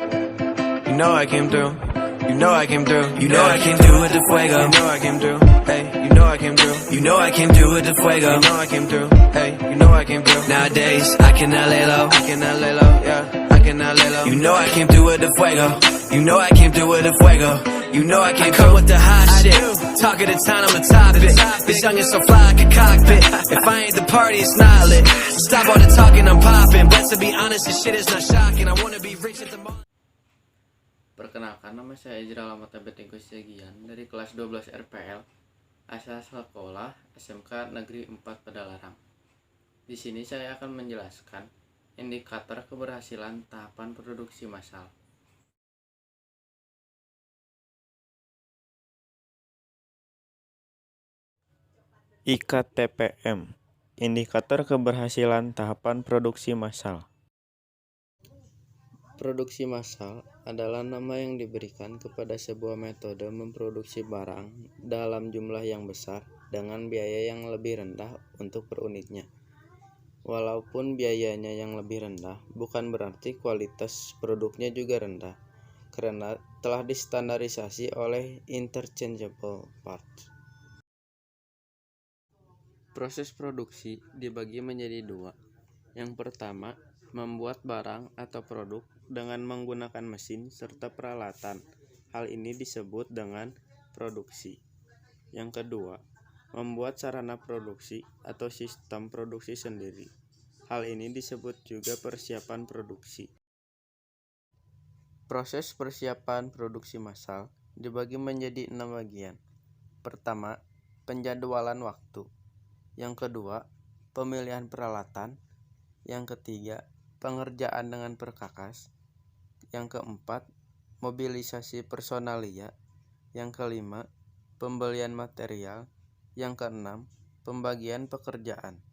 You know I came through. You know I came through. You know I came through with the fuego. You know I came through. Hey, you know I came through. You know I came through with the fuego. You know I came through. Hey, you know I came through. Nowadays I cannot lay low. I cannot lay low. Yeah, I cannot lay low. You know I came through with the fuego. You know I came through with the fuego. You know I came through with the hot shit. Talk of the town, I'm a topic. This young is so fly like a cockpit. If I ain't the party, it's not lit. Stop all the talking, I'm popping. But to be honest, this shit is not shocking. I wanna be rich at the moment. Perkenalkan, nama saya Ijral Ahmad Abed Segian dari kelas 12 RPL, asal sekolah SMK Negeri 4 Padalarang. Di sini saya akan menjelaskan indikator keberhasilan tahapan produksi massal. IKTPM, indikator keberhasilan tahapan produksi massal. Produksi massal adalah nama yang diberikan kepada sebuah metode memproduksi barang dalam jumlah yang besar dengan biaya yang lebih rendah untuk per unitnya. Walaupun biayanya yang lebih rendah, bukan berarti kualitas produknya juga rendah, karena telah distandarisasi oleh interchangeable parts. Proses produksi dibagi menjadi dua. Yang pertama, membuat barang atau produk dengan menggunakan mesin serta peralatan. Hal ini disebut dengan produksi. Yang kedua, membuat sarana produksi atau sistem produksi sendiri. Hal ini disebut juga persiapan produksi. Proses persiapan produksi massal dibagi menjadi 6 bagian. Pertama, penjadwalan waktu. Yang kedua, pemilihan peralatan. Yang ketiga, pengerjaan dengan perkakas. Yang keempat, mobilisasi personalia. Yang kelima, pembelian material. Yang keenam, pembagian pekerjaan.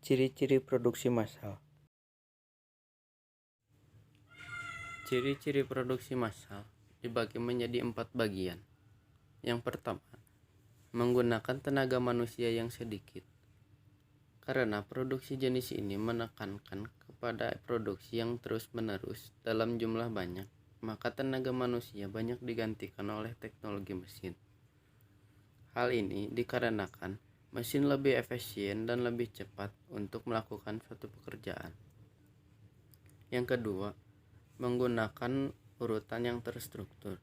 Ciri-ciri produksi massal. Ciri-ciri produksi massal dibagi menjadi 4 bagian. Yang pertama, menggunakan tenaga manusia yang sedikit. Karena produksi jenis ini menekankan kepada produksi yang terus-menerus dalam jumlah banyak, maka tenaga manusia banyak digantikan oleh teknologi mesin. Hal ini dikarenakan mesin lebih efisien dan lebih cepat untuk melakukan suatu pekerjaan. Yang kedua, menggunakan urutan yang terstruktur.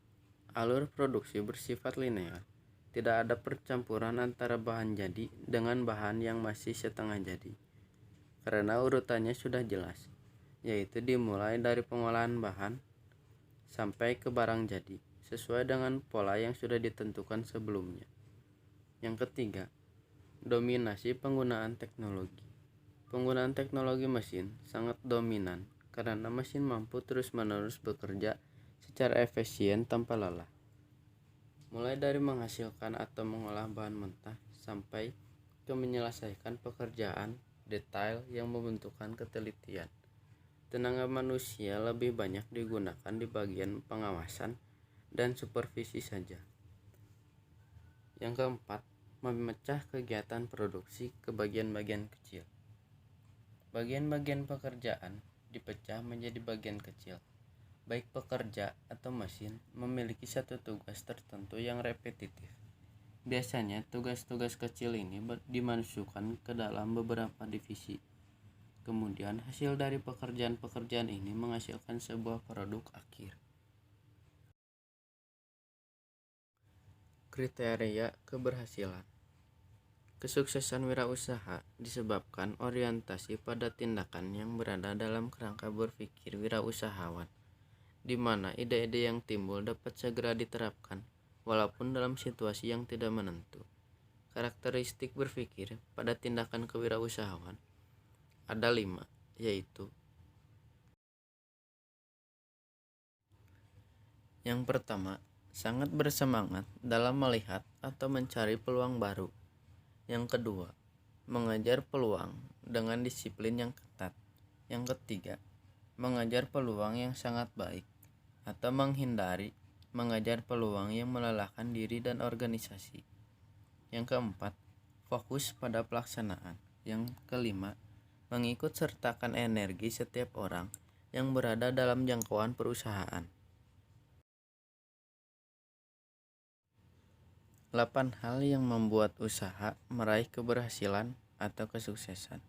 Alur produksi bersifat linear. Tidak ada percampuran antara bahan jadi dengan bahan yang masih setengah jadi, karena urutannya sudah jelas, yaitu dimulai dari pengolahan bahan sampai ke barang jadi, sesuai dengan pola yang sudah ditentukan sebelumnya. Yang ketiga, dominasi penggunaan teknologi. Penggunaan teknologi mesin sangat dominan, karena mesin mampu terus-menerus bekerja secara efisien tanpa lelah. Mulai dari menghasilkan atau mengolah bahan mentah sampai ke menyelesaikan pekerjaan detail yang membutuhkan ketelitian. Tenaga manusia lebih banyak digunakan di bagian pengawasan dan supervisi saja. Yang keempat, memecah kegiatan produksi ke bagian-bagian kecil. Bagian-bagian pekerjaan dipecah menjadi bagian kecil. Baik pekerja atau mesin memiliki satu tugas tertentu yang repetitif. Biasanya tugas-tugas kecil ini dimasukkan ke dalam beberapa divisi. Kemudian hasil dari pekerjaan-pekerjaan ini menghasilkan sebuah produk akhir. Kriteria keberhasilan. Kesuksesan wirausaha disebabkan orientasi pada tindakan yang berada dalam kerangka berpikir wirausahawan, di mana ide-ide yang timbul dapat segera diterapkan walaupun dalam situasi yang tidak menentu. Karakteristik berpikir pada tindakan kewirausahaan ada 5, yaitu: yang pertama, sangat bersemangat dalam melihat atau mencari peluang baru. Yang kedua, mengejar peluang dengan disiplin yang ketat. Yang ketiga, mengejar peluang yang sangat baik atau menghindari mengejar peluang yang melelahkan diri dan organisasi. Yang keempat, fokus pada pelaksanaan. Yang kelima, mengikut sertakan energi setiap orang yang berada dalam jangkauan perusahaan. 8 hal yang membuat usaha meraih keberhasilan atau kesuksesan.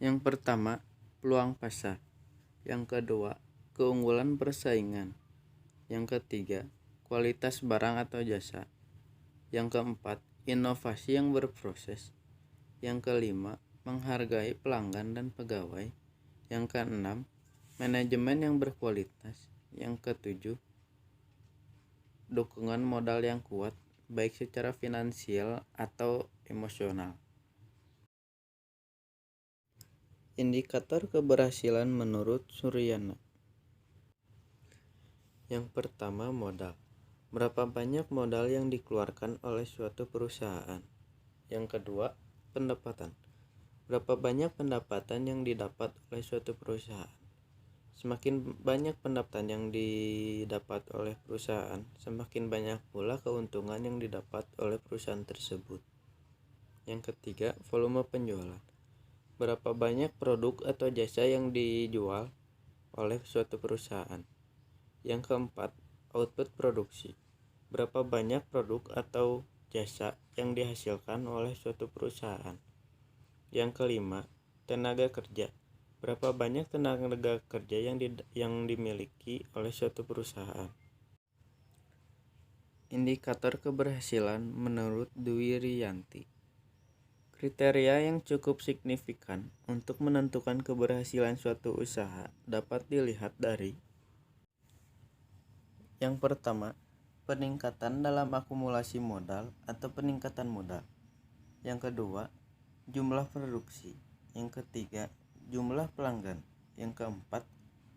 Yang pertama, peluang pasar. Yang kedua, keunggulan persaingan. Yang ketiga, kualitas barang atau jasa. Yang keempat, inovasi yang berproses. Yang kelima, menghargai pelanggan dan pegawai. Yang keenam, manajemen yang berkualitas. Yang ketujuh, dukungan modal yang kuat, baik secara finansial atau emosional. Indikator keberhasilan menurut Suryana. Yang pertama, modal. Berapa banyak modal yang dikeluarkan oleh suatu perusahaan? Yang kedua, pendapatan. Berapa banyak pendapatan yang didapat oleh suatu perusahaan? Semakin banyak pendapatan yang didapat oleh perusahaan, semakin banyak pula keuntungan yang didapat oleh perusahaan tersebut. Yang ketiga, volume penjualan. Berapa banyak produk atau jasa yang dijual oleh suatu perusahaan? Yang keempat, output produksi. Berapa banyak produk atau jasa yang dihasilkan oleh suatu perusahaan? Yang kelima, tenaga kerja. Berapa banyak tenaga kerja yang dimiliki oleh suatu perusahaan? Indikator keberhasilan menurut Dwi Riyanti. Kriteria yang cukup signifikan untuk menentukan keberhasilan suatu usaha dapat dilihat dari: yang pertama, peningkatan dalam akumulasi modal atau peningkatan modal. Yang kedua, jumlah produksi. Yang ketiga, jumlah pelanggan. Yang keempat,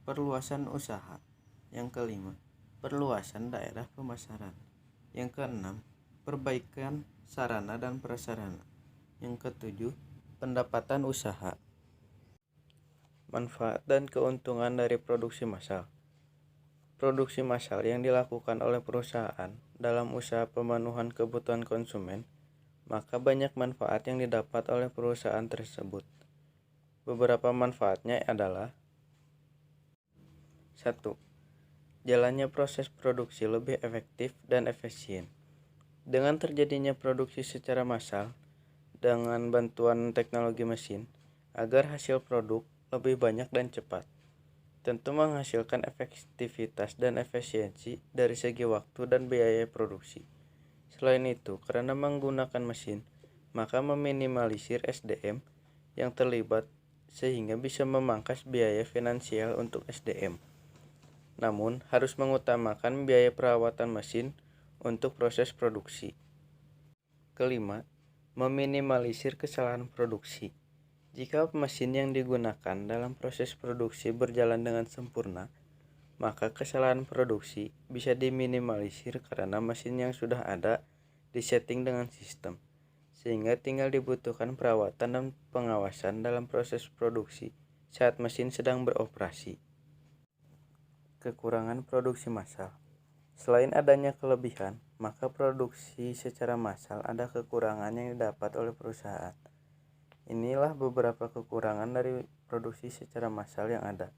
perluasan usaha. Yang kelima, perluasan daerah pemasaran. Yang keenam, perbaikan sarana dan prasarana. Yang ketujuh, pendapatan usaha. Manfaat dan keuntungan dari produksi massal. Produksi massal yang dilakukan oleh perusahaan dalam usaha pemenuhan kebutuhan konsumen, maka banyak manfaat yang didapat oleh perusahaan tersebut. Beberapa manfaatnya adalah: 1. Jalannya proses produksi lebih efektif dan efisien. Dengan terjadinya produksi secara massal dengan bantuan teknologi mesin, agar hasil produk lebih banyak dan cepat, tentu menghasilkan efektivitas dan efisiensi dari segi waktu dan biaya produksi. Selain itu, karena menggunakan mesin, maka meminimalisir SDM yang terlibat sehingga bisa memangkas biaya finansial untuk SDM. Namun, harus mengutamakan biaya perawatan mesin untuk proses produksi. Kelima, meminimalisir kesalahan produksi. Jika mesin yang digunakan dalam proses produksi berjalan dengan sempurna, maka kesalahan produksi bisa diminimalisir karena mesin yang sudah ada disetting dengan sistem, sehingga tinggal dibutuhkan perawatan dan pengawasan dalam proses produksi saat mesin sedang beroperasi. Kekurangan produksi massal. Selain adanya kelebihan, maka produksi secara massal ada kekurangan yang didapat oleh perusahaan. Inilah beberapa kekurangan dari produksi secara massal yang ada.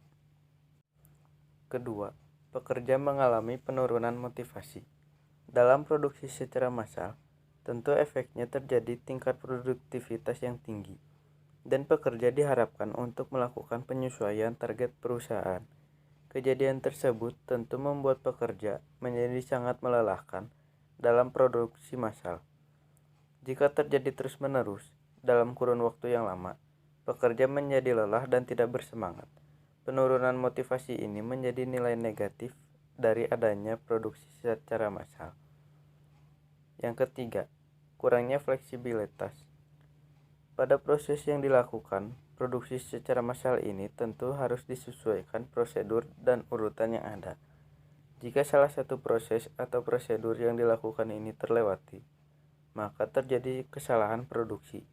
Kedua, pekerja mengalami penurunan motivasi. Dalam produksi secara massal, tentu efeknya terjadi tingkat produktivitas yang tinggi, dan pekerja diharapkan untuk melakukan penyesuaian target perusahaan. Kejadian tersebut tentu membuat pekerja menjadi sangat melelahkan dalam produksi massal. Jika terjadi terus-menerus dalam kurun waktu yang lama, pekerja menjadi lelah dan tidak bersemangat. Penurunan motivasi ini menjadi nilai negatif dari adanya produksi secara massal. Yang ketiga, kurangnya fleksibilitas. Pada proses yang dilakukan, produksi secara massal ini tentu harus disesuaikan prosedur dan urutan yang ada. Jika salah satu proses atau prosedur yang dilakukan ini terlewati, maka terjadi kesalahan produksi,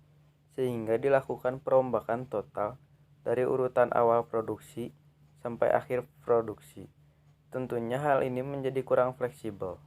sehingga dilakukan perombakan total dari urutan awal produksi sampai akhir produksi. Tentunya hal ini menjadi kurang fleksibel.